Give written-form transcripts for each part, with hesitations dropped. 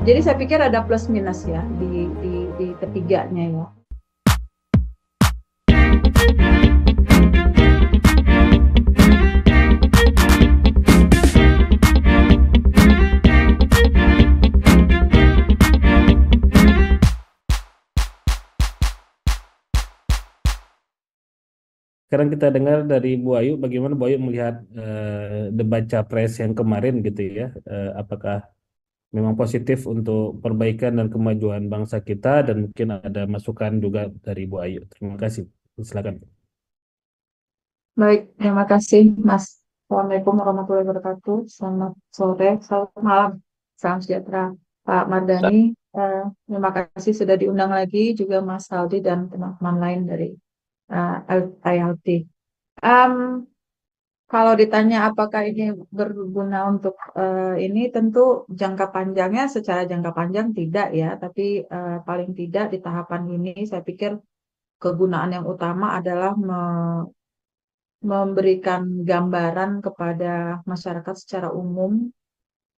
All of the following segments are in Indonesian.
Jadi saya pikir ada plus minus ya di ketiganya ya. Sekarang kita dengar dari Bu Ayu, bagaimana Bu Ayu melihat debat capres yang kemarin gitu ya. Apakah memang positif untuk perbaikan dan kemajuan bangsa kita dan mungkin ada masukan juga dari Bu Ayu. Terima kasih. Silakan. Baik, terima kasih Mas. Assalamualaikum warahmatullahi wabarakatuh. Selamat sore, selamat malam. Salam sejahtera Pak Mardhani. Terima kasih sudah diundang lagi juga Mas Aldi dan teman-teman lain dari ILT. Em, Kalau ditanya apakah ini berguna untuk ini, tentu jangka panjangnya secara jangka panjang tidak ya, tapi paling tidak di tahapan ini saya pikir kegunaan yang utama adalah memberikan gambaran kepada masyarakat secara umum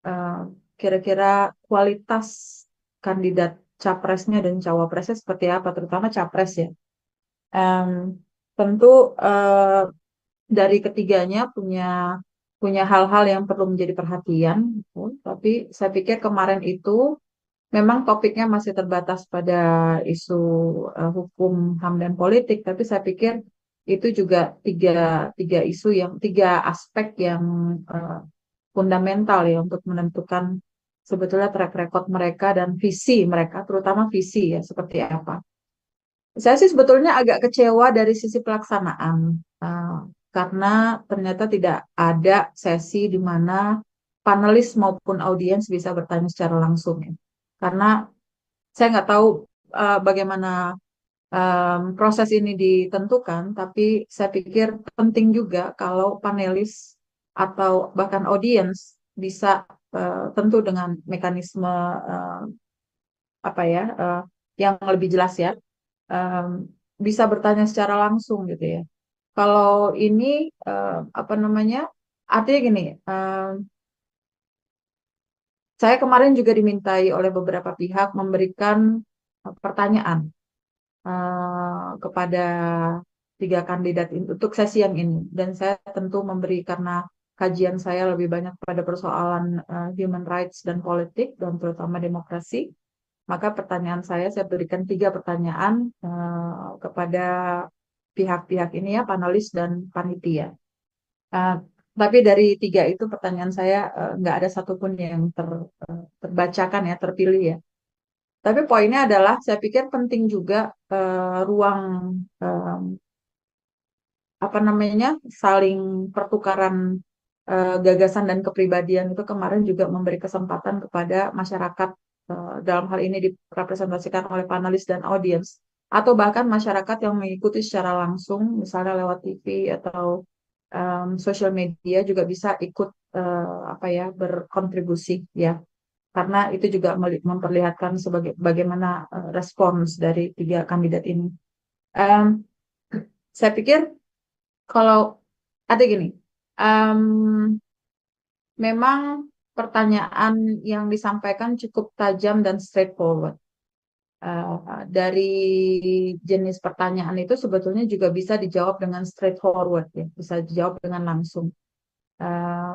eh, kira-kira kualitas kandidat capresnya dan cawapresnya seperti apa, terutama capres ya. Em, Tentu eh, dari ketiganya punya punya hal-hal yang perlu menjadi perhatian, gitu. Tapi saya pikir kemarin itu memang topiknya masih terbatas pada isu hukum, HAM dan politik. Tapi saya pikir itu juga tiga tiga isu yang tiga aspek yang eh, fundamental ya untuk menentukan sebetulnya track record mereka dan visi mereka, terutama visi ya seperti apa. Saya sih sebetulnya agak kecewa dari sisi pelaksanaan, eh, karena ternyata tidak ada sesi di mana panelis maupun audiens bisa bertanya secara langsung ya. Karena saya nggak tahu bagaimana proses ini ditentukan, tapi saya pikir penting juga kalau panelis atau bahkan audiens bisa tentu dengan mekanisme eh, apa ya yang lebih jelas ya, em, bisa bertanya secara langsung gitu ya. Kalau ini apa namanya? Artinya gini, saya kemarin juga dimintai oleh beberapa pihak memberikan pertanyaan kepada tiga kandidat untuk sesi yang ini. Dan saya tentu memberi karena kajian saya lebih banyak pada persoalan human rights dan politik dan terutama demokrasi. Maka pertanyaan saya berikan tiga pertanyaan kepada pihak-pihak ini ya, panelis dan panitia. Uh, tapi dari tiga itu pertanyaan saya nggak ada satupun yang terbacakan ya, terpilih ya. Tapi poinnya adalah saya pikir penting juga ruang eh, apa namanya saling pertukaran gagasan dan kepribadian itu kemarin juga memberi kesempatan kepada masyarakat, dalam hal ini direpresentasikan oleh panelis dan audiens atau bahkan masyarakat yang mengikuti secara langsung misalnya lewat TV atau sosial media juga bisa ikut apa ya berkontribusi ya, karena itu juga memperlihatkan sebagai bagaimana respons dari tiga kandidat ini. Em, saya pikir kalau ada gini, em, memang pertanyaan yang disampaikan cukup tajam dan straightforward. Dari jenis pertanyaan itu sebetulnya juga bisa dijawab dengan straightforward ya, bisa dijawab dengan langsung. Eh,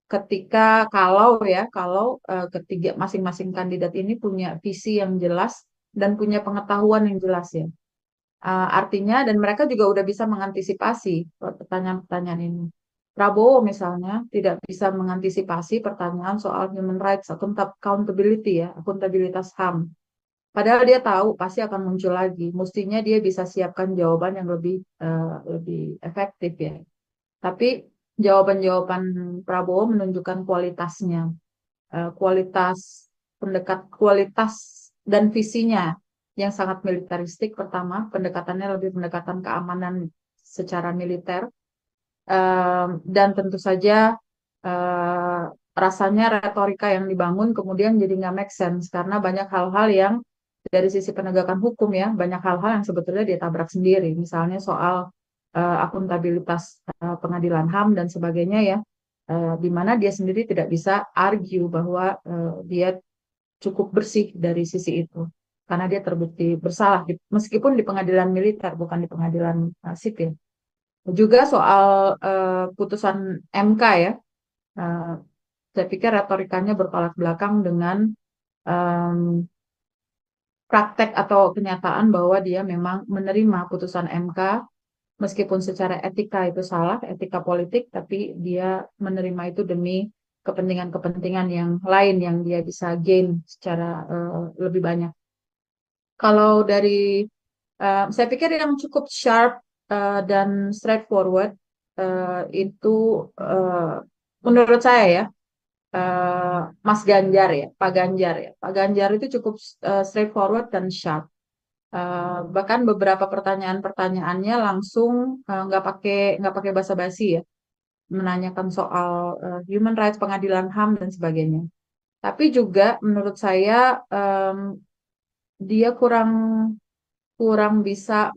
Ketika kalau ketiga masing-masing kandidat ini punya visi yang jelas dan punya pengetahuan yang jelas ya. Artinya dan mereka juga udah bisa mengantisipasi pertanyaan-pertanyaan ini. Prabowo misalnya tidak bisa mengantisipasi pertanyaan soal human rights, accountability ya, akuntabilitas HAM. Padahal dia tahu pasti akan muncul lagi. Mestinya dia bisa siapkan jawaban yang lebih efektif ya. Tapi jawaban-jawaban Prabowo menunjukkan kualitasnya, kualitas dan visinya yang sangat militeristik. Pertama, pendekatannya lebih pendekatan keamanan secara militer. Dan tentu saja eh, rasanya retorika yang dibangun kemudian jadi nggak make sense karena banyak hal-hal yang dari sisi penegakan hukum ya, banyak hal-hal yang sebetulnya dia tabrak sendiri. Misalnya soal akuntabilitas pengadilan HAM dan sebagainya ya, di mana dia sendiri tidak bisa argue bahwa dia cukup bersih dari sisi itu karena dia terbukti bersalah meskipun di pengadilan militer bukan di pengadilan sipil. Juga soal putusan MK ya, uh, saya pikir retorikanya bertolak belakang dengan um, praktek atau kenyataan bahwa dia memang menerima putusan MK meskipun secara etika itu salah, etika politik, tapi dia menerima itu demi kepentingan-kepentingan yang lain yang dia bisa gain secara lebih banyak. Kalau dari saya pikir yang cukup sharp dan straightforward itu uh, menurut saya ya Mas Ganjar ya, Pak Ganjar ya. Pak Ganjar itu cukup straightforward dan sharp. Bahkan beberapa pertanyaan-pertanyaannya langsung nggak pakai basa-basi ya, menanyakan soal human rights, pengadilan HAM dan sebagainya. Tapi juga menurut saya dia kurang kurang bisa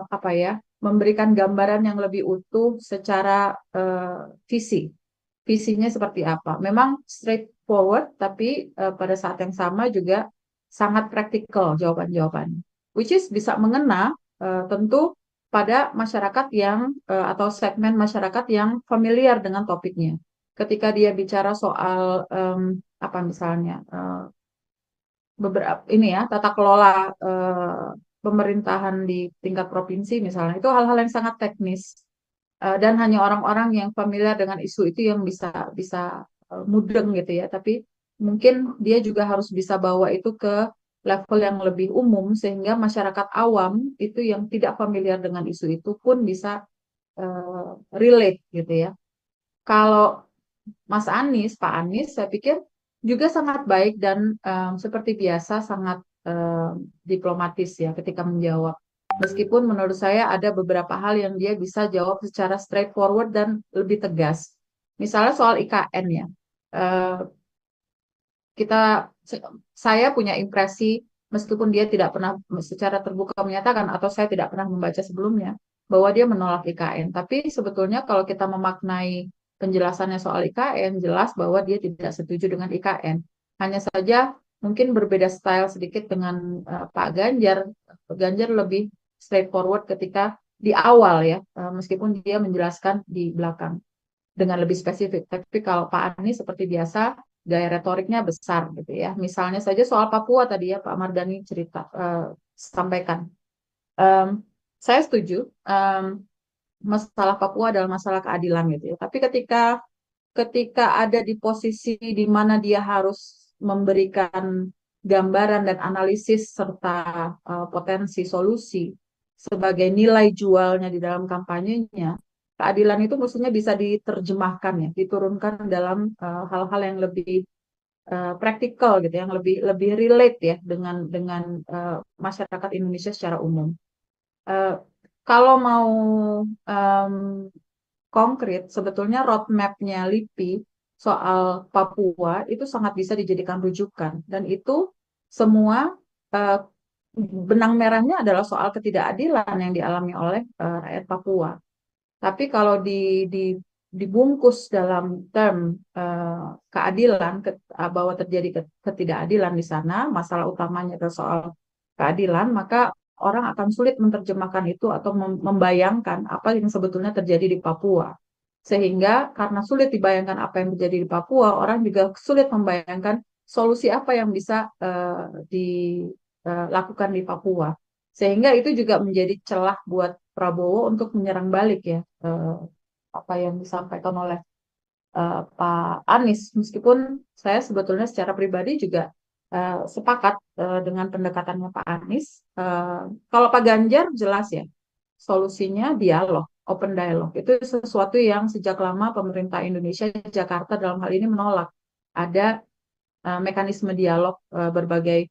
apa ya, memberikan gambaran yang lebih utuh secara visi. Visinya seperti apa. Memang straightforward, tapi pada saat yang sama juga sangat praktikal jawaban-jawaban. Which is bisa mengena tentu pada masyarakat yang atau segmen masyarakat yang familiar dengan topiknya. Ketika dia bicara soal apa misalnya beberapa ini ya tata kelola pemerintahan di tingkat provinsi misalnya itu hal-hal yang sangat teknis dan hanya orang-orang yang familiar dengan isu itu yang bisa bisa mudeng gitu ya. Tapi mungkin dia juga harus bisa bawa itu ke level yang lebih umum sehingga masyarakat awam itu yang tidak familiar dengan isu itu pun bisa relate gitu ya. Kalau Mas Anies, Pak Anies, saya pikir juga sangat baik dan seperti biasa sangat diplomatis ya ketika menjawab. Meskipun menurut saya ada beberapa hal yang dia bisa jawab secara straightforward dan lebih tegas. Misalnya soal IKN ya. Eh, kita saya punya impresi meskipun dia tidak pernah secara terbuka menyatakan atau saya tidak pernah membaca sebelumnya bahwa dia menolak IKN. Tapi sebetulnya kalau kita memaknai penjelasannya soal IKN jelas bahwa dia tidak setuju dengan IKN. Hanya saja mungkin berbeda style sedikit dengan Pak Ganjar. Pak Ganjar lebih straightforward ketika di awal ya, meskipun dia menjelaskan di belakang dengan lebih spesifik. Tapi kalau Pak Anies seperti biasa gaya retoriknya besar gitu ya. Misalnya saja soal Papua tadi ya Pak Mardani cerita sampaikan. Um, saya setuju masalah Papua adalah masalah keadilan gitu ya. Tapi ketika ketika ada di posisi di mana dia harus memberikan gambaran dan analisis serta potensi solusi sebagai nilai jualnya di dalam kampanyenya, keadilan itu maksudnya bisa diterjemahkan ya, diturunkan dalam hal-hal yang lebih praktikal gitu, yang lebih lebih relate ya dengan masyarakat Indonesia secara umum. Uh, Kalau mau um, konkret, sebetulnya roadmap-nya LIPI soal Papua itu sangat bisa dijadikan rujukan. Dan itu semua uh, benang merahnya adalah soal ketidakadilan yang dialami oleh rakyat Papua. Tapi kalau dibungkus dalam term keadilan, bahwa terjadi ketidakadilan di sana, masalah utamanya adalah soal keadilan, maka orang akan sulit menerjemahkan itu atau membayangkan apa yang sebetulnya terjadi di Papua. Sehingga karena sulit dibayangkan apa yang terjadi di Papua, orang juga sulit membayangkan solusi apa yang bisa dilakukan di Papua. Sehingga itu juga menjadi celah buat Prabowo untuk menyerang balik ya apa yang disampaikan oleh Pak Anies. Meskipun saya sebetulnya secara pribadi juga sepakat dengan pendekatannya Pak Anies. Kalau Pak Ganjar jelas ya solusinya dialog, open dialog. Itu sesuatu yang sejak lama pemerintah Indonesia, Jakarta dalam hal ini menolak. Ada mekanisme dialog berbagai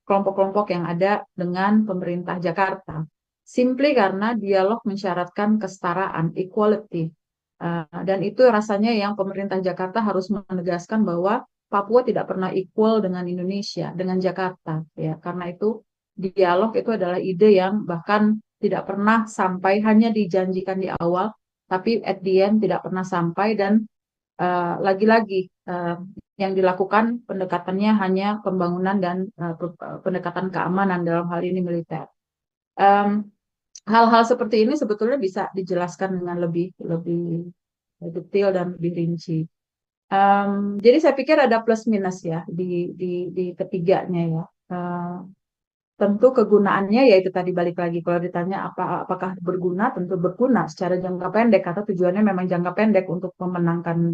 kelompok-kelompok yang ada dengan pemerintah Jakarta. Simply karena dialog mensyaratkan kesetaraan, equality. Dan itu rasanya yang pemerintah Jakarta harus menegaskan bahwa Papua tidak pernah equal dengan Indonesia, dengan Jakarta. Ya, karena itu dialog itu adalah ide yang bahkan tidak pernah sampai, hanya dijanjikan di awal, tapi at the end tidak pernah sampai dan lagi-lagi yang dilakukan pendekatannya hanya pembangunan dan pendekatan keamanan, dalam hal ini militer. Hal-hal seperti ini sebetulnya bisa dijelaskan dengan lebih lebih detail dan lebih rinci. Jadi saya pikir ada plus minus ya di ketiganya ya. Tentu kegunaannya yaitu tadi balik lagi, kalau ditanya apakah berguna, tentu berguna secara jangka pendek, atau tujuannya memang jangka pendek untuk memenangkan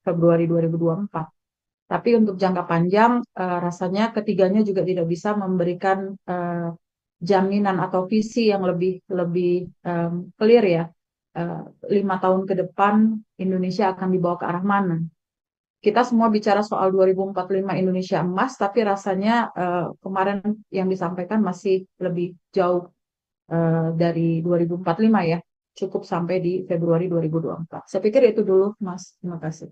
Februari 2024. Tapi untuk jangka panjang rasanya ketiganya juga tidak bisa memberikan jaminan atau visi yang lebih lebih clear ya. 5 tahun ke depan Indonesia akan dibawa ke arah mana? Kita semua bicara soal 2045 Indonesia emas, tapi rasanya kemarin yang disampaikan masih lebih jauh dari 2045 ya. Cukup sampai di Februari 2024. Saya pikir itu dulu, Mas. Terima kasih.